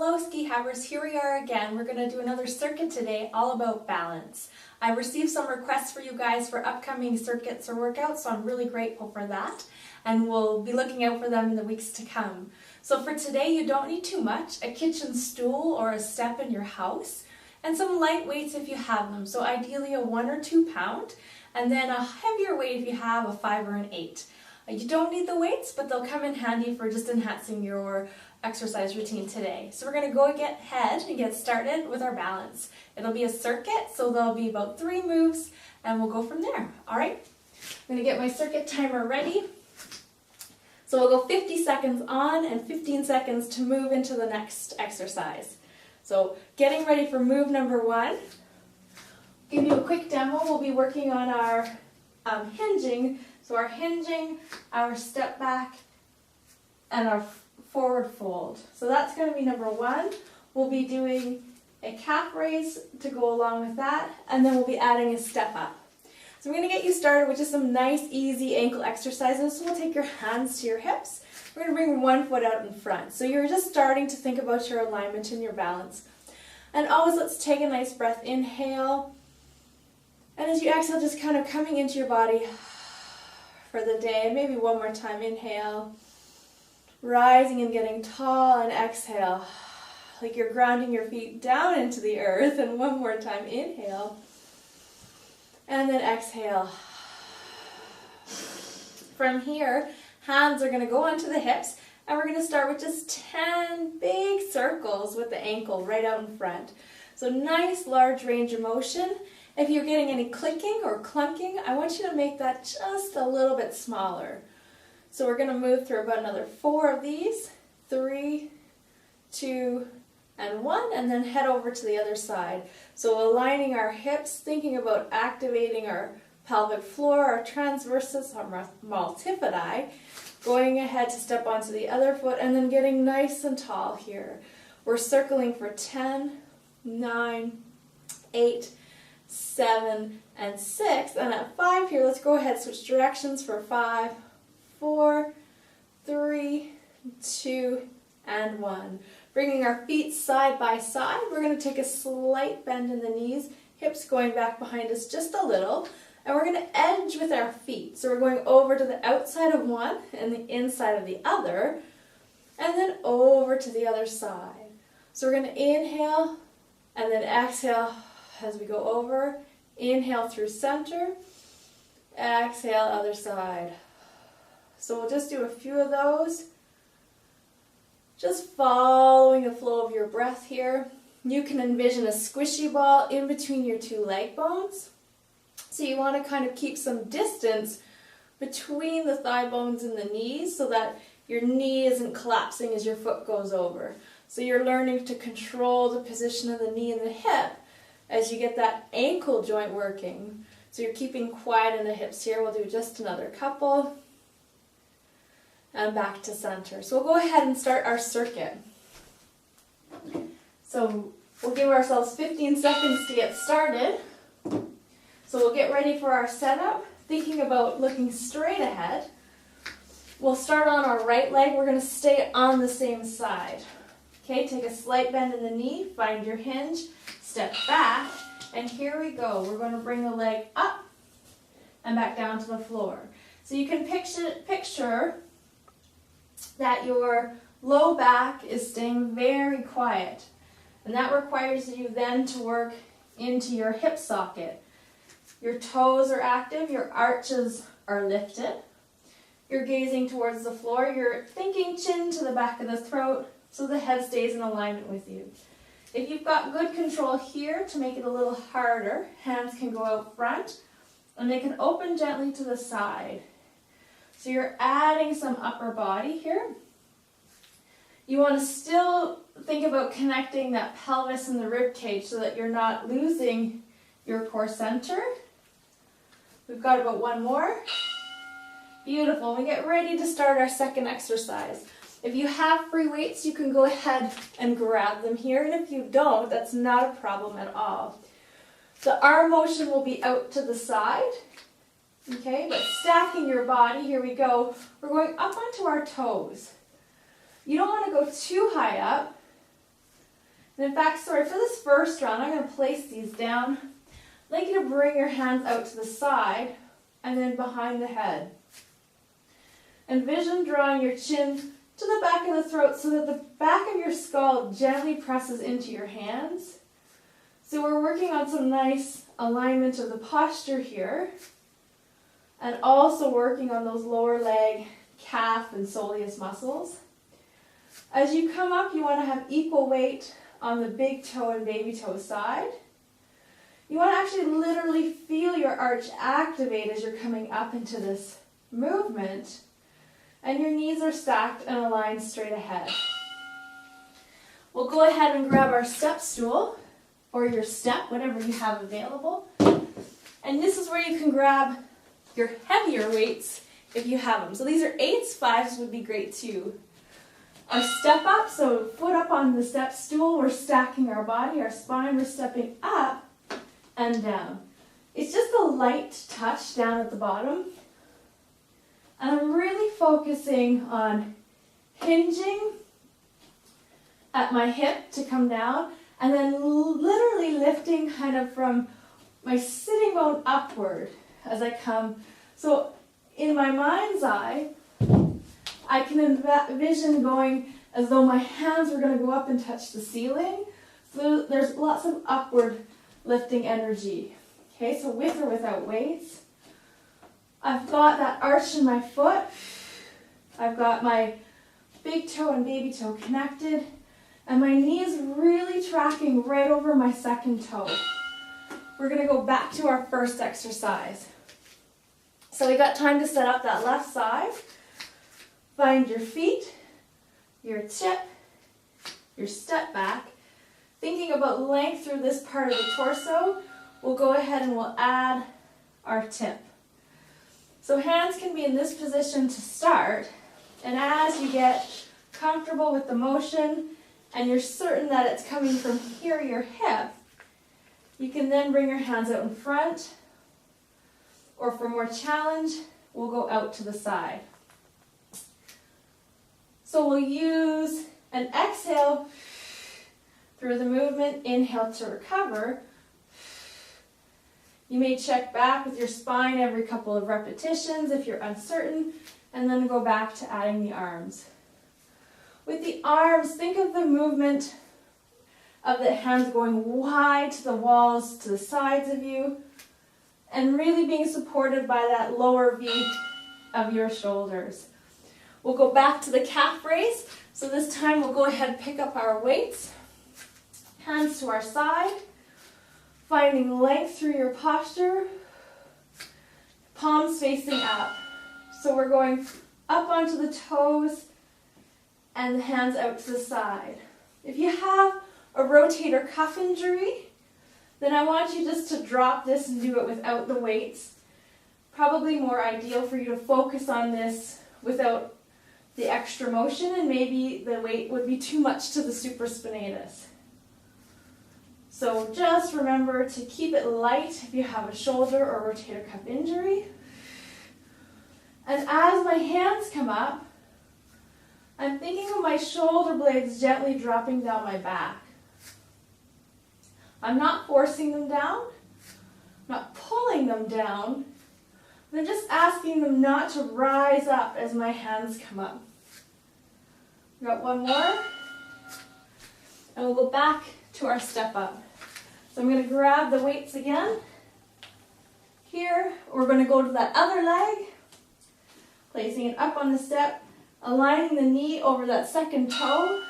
Hello Ski Havers, here we are again. We're going to do another circuit today all about balance. I received some requests for you guys for upcoming circuits or workouts, so I'm really grateful for that. And we'll be looking out for them in the weeks to come. So for today, you don't need too much. A kitchen stool or a step in your house, and some light weights if you have them. So ideally a 1 or 2 pound, and then a heavier weight if you have a 5 or an 8. You don't need the weights, but they'll come in handy for just enhancing your exercise routine today. So we're going to go ahead and get started with our balance. It'll be a circuit, so there'll be about 3 moves, and we'll go from there. All right? I'm going to get my circuit timer ready. So we'll go 50 seconds on and 15 seconds to move into the next exercise. So getting ready for move number 1. Give you a quick demo. We'll be working on our hinging. So our hinging, our step back, and our forward fold. So that's going to be number 1. We'll be doing a calf raise to go along with that, and then we'll be adding a step up. So I'm going to get you started with just some nice, easy ankle exercises. So we'll take your hands to your hips. We're going to bring one foot out in front. So you're just starting to think about your alignment and your balance. And always let's take a nice breath. Inhale. And as you exhale, just kind of coming into your body for the day. Maybe one more time. Inhale. Rising and getting tall, and exhale. Like you're grounding your feet down into the earth. And one more time. Inhale. And then exhale. From here, hands are going to go onto the hips, and we're going to start with just 10 big circles with the ankle right out in front. So nice large range of motion. If you're getting any clicking or clunking, I want you to make that just a little bit smaller. So we're going to move through about another 4 of these. 3, 2, and 1, and then head over to the other side. So aligning our hips, thinking about activating our pelvic floor, our transversus, our multifidi, going ahead to step onto the other foot, and then getting nice and tall here. We're circling for 10, 9, 8, 7, and 6, and at 5 here, let's go ahead, switch directions for 5, 4, 3, 2, and 1. Bringing our feet side by side, we're going to take a slight bend in the knees, hips going back behind us just a little, and we're going to edge with our feet. So we're going over to the outside of one and the inside of the other, and then over to the other side. So we're going to inhale and then exhale as we go over. Inhale through center, exhale other side. So we'll just do a few of those. Just following the flow of your breath here. You can envision a squishy ball in between your 2 leg bones. So you want to kind of keep some distance between the thigh bones and the knees so that your knee isn't collapsing as your foot goes over. So you're learning to control the position of the knee and the hip as you get that ankle joint working. So you're keeping quiet in the hips here. We'll do just another couple. And back to center. So we'll go ahead and start our circuit. So we'll give ourselves 15 seconds to get started. So we'll get ready for our setup, thinking about looking straight ahead. We'll start on our right leg. We're going to stay on the same side. Okay, take a slight bend in the knee, find your hinge, step back, and here we go. We're going to bring the leg up and back down to the floor. So you can picture that your low back is staying very quiet, and that requires you then to work into your hip socket. Your toes are active, your arches are lifted, you're gazing towards the floor, you're thinking chin to the back of the throat so the head stays in alignment with you. If you've got good control here, to make it a little harder, hands can go out front and they can open gently to the side. So you're adding some upper body here. You want to still think about connecting that pelvis and the rib cage so that you're not losing your core center. We've got about 1 more. Beautiful. We get ready to start our second exercise. If you have free weights, you can go ahead and grab them here. And if you don't, that's not a problem at all. The arm motion will be out to the side. Okay, but stacking your body, here we go. We're going up onto our toes. You don't want to go too high up, And in fact, sorry, for this first round, I'm going to place these down. I'd like you to bring your hands out to the side and then behind the head. Envision drawing your chin to the back of the throat so that the back of your skull gently presses into your hands. So we're working on some nice alignment of the posture here, and also working on those lower leg, calf, and soleus muscles. As you come up, you want to have equal weight on the big toe and baby toe side. You want to actually literally feel your arch activate as you're coming up into this movement, and your knees are stacked and aligned straight ahead. We'll go ahead and grab our step stool, or your step, whatever you have available. And this is where you can grab your heavier weights if you have them. So these are 8s, 5s would be great too. Our step up, so foot up on the step stool, we're stacking our body, our spine, we're stepping up and down. It's just a light touch down at the bottom. And I'm really focusing on hinging at my hip to come down, and then literally lifting kind of from my sitting bone upward as I come. So in my mind's eye, I can envision going as though my hands were going to go up and touch the ceiling. So there's lots of upward lifting energy. Okay, so with or without weights. I've got that arch in my foot. I've got my big toe and baby toe connected. And my knee is really tracking right over my second toe. We're going to go back to our first exercise. So we got time to set up that left side. Find your feet, your tip, your step back. Thinking about length through this part of the torso, we'll go ahead and we'll add our tip. So hands can be in this position to start, and as you get comfortable with the motion and you're certain that it's coming from here, your hip, you can then bring your hands out in front, or for more challenge, we'll go out to the side. So we'll use an exhale through the movement, inhale to recover. You may check back with your spine every couple of repetitions if you're uncertain, and then go back to adding the arms. With the arms, think of the movement of the hands going wide to the walls, to the sides of you, and really being supported by that lower V of your shoulders. We'll go back to the calf raise. So this time we'll go ahead and pick up our weights. Hands to our side. Finding length through your posture. Palms facing up. So we're going up onto the toes and the hands out to the side. If you have a rotator cuff injury, then I want you just to drop this and do it without the weights. Probably more ideal for you to focus on this without the extra motion, and maybe the weight would be too much to the supraspinatus. So just remember to keep it light if you have a shoulder or rotator cuff injury. And as my hands come up, I'm thinking of my shoulder blades gently dropping down my back. I'm not forcing them down, I'm not pulling them down. I'm just asking them not to rise up as my hands come up. We got one more. And we'll go back to our step up. So I'm going to grab the weights again. Here, we're going to go to that other leg, placing it up on the step, aligning the knee over that second toe,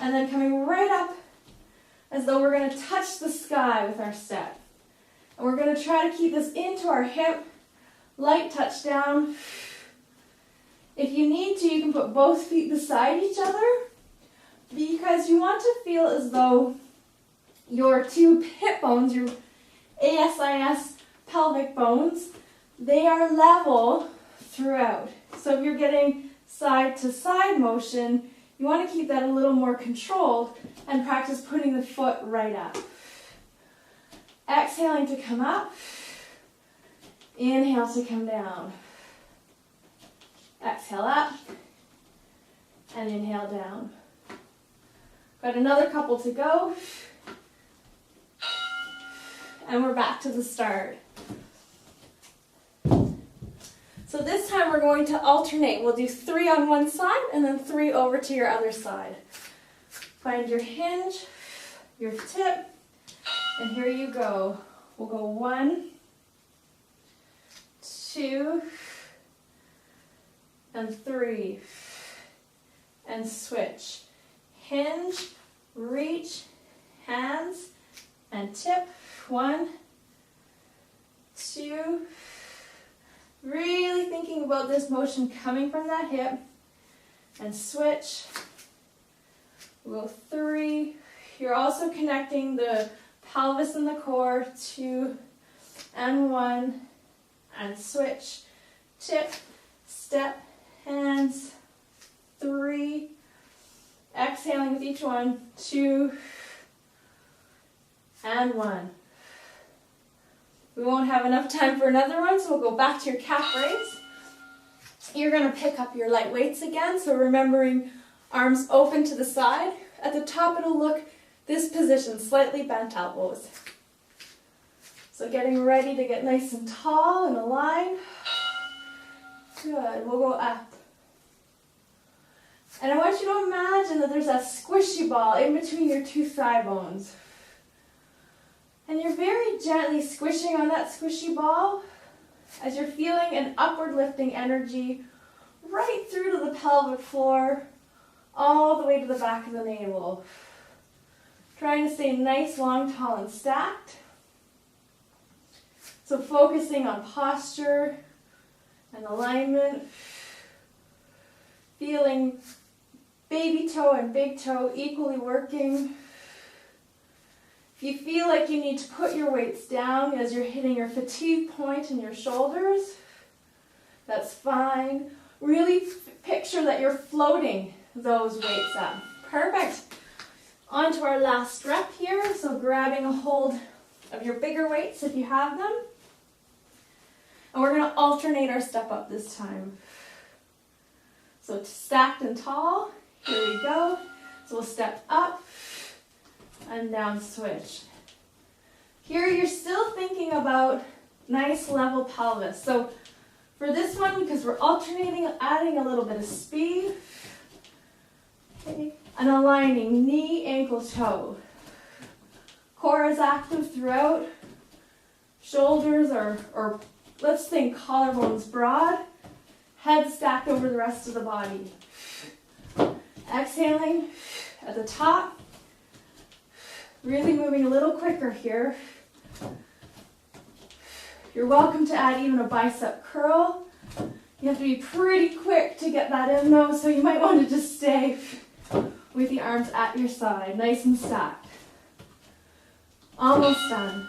and then coming right up as though we're going to touch the sky with our step. And we're going to try to keep this into our hip, light touch down. If you need to, you can put both feet beside each other, because you want to feel as though your two hip bones, your ASIS pelvic bones, they are level throughout. So if you're getting side to side motion, you want to keep that a little more controlled and practice putting the foot right up. Exhaling to come up. Inhale to come down. Exhale up. And inhale down. Got another couple to go. And we're back to the start. So this time we're going to alternate. We'll do 3 on one side and then 3 over to your other side. Find your hinge, your tip, and here you go. We'll go 1, 2, and 3. And switch. Hinge, reach, hands, and tip. 1, 2. Really thinking about this motion coming from that hip. And switch. We'll go 3. You're also connecting the pelvis and the core. 2 and 1. And switch. Tip, step, hands. 3. Exhaling with each one. 2 and 1. We won't have enough time for another one, so we'll go back to your calf raise. You're going to pick up your light weights again, so remembering arms open to the side. At the top it'll look this position, slightly bent elbows. So getting ready to get nice and tall and aligned. Good, we'll go up. And I want you to imagine that there's a squishy ball in between your 2 thigh bones. And you're very gently squishing on that squishy ball as you're feeling an upward lifting energy right through to the pelvic floor, all the way to the back of the navel. Trying to stay nice, long, tall, and stacked. So focusing on posture and alignment. Feeling baby toe and big toe equally working. If you feel like you need to put your weights down as you're hitting your fatigue point in your shoulders, that's fine. Really picture that you're floating those weights up. Perfect. On to our last rep here. So grabbing a hold of your bigger weights if you have them. And we're going to alternate our step up this time. So stacked and tall. Here we go. So we'll step up and down switch. Here you're still thinking about nice level pelvis. So for this one, because we're alternating, adding a little bit of speed. Okay. And aligning knee, ankle, toe. Core is active throughout. Shoulders or let's think collarbones broad. Head stacked over the rest of the body. Exhaling at the top. Really moving a little quicker here. You're welcome to add even a bicep curl. You have to be pretty quick to get that in though, so you might want to just stay with the arms at your side, nice and stacked. Almost done.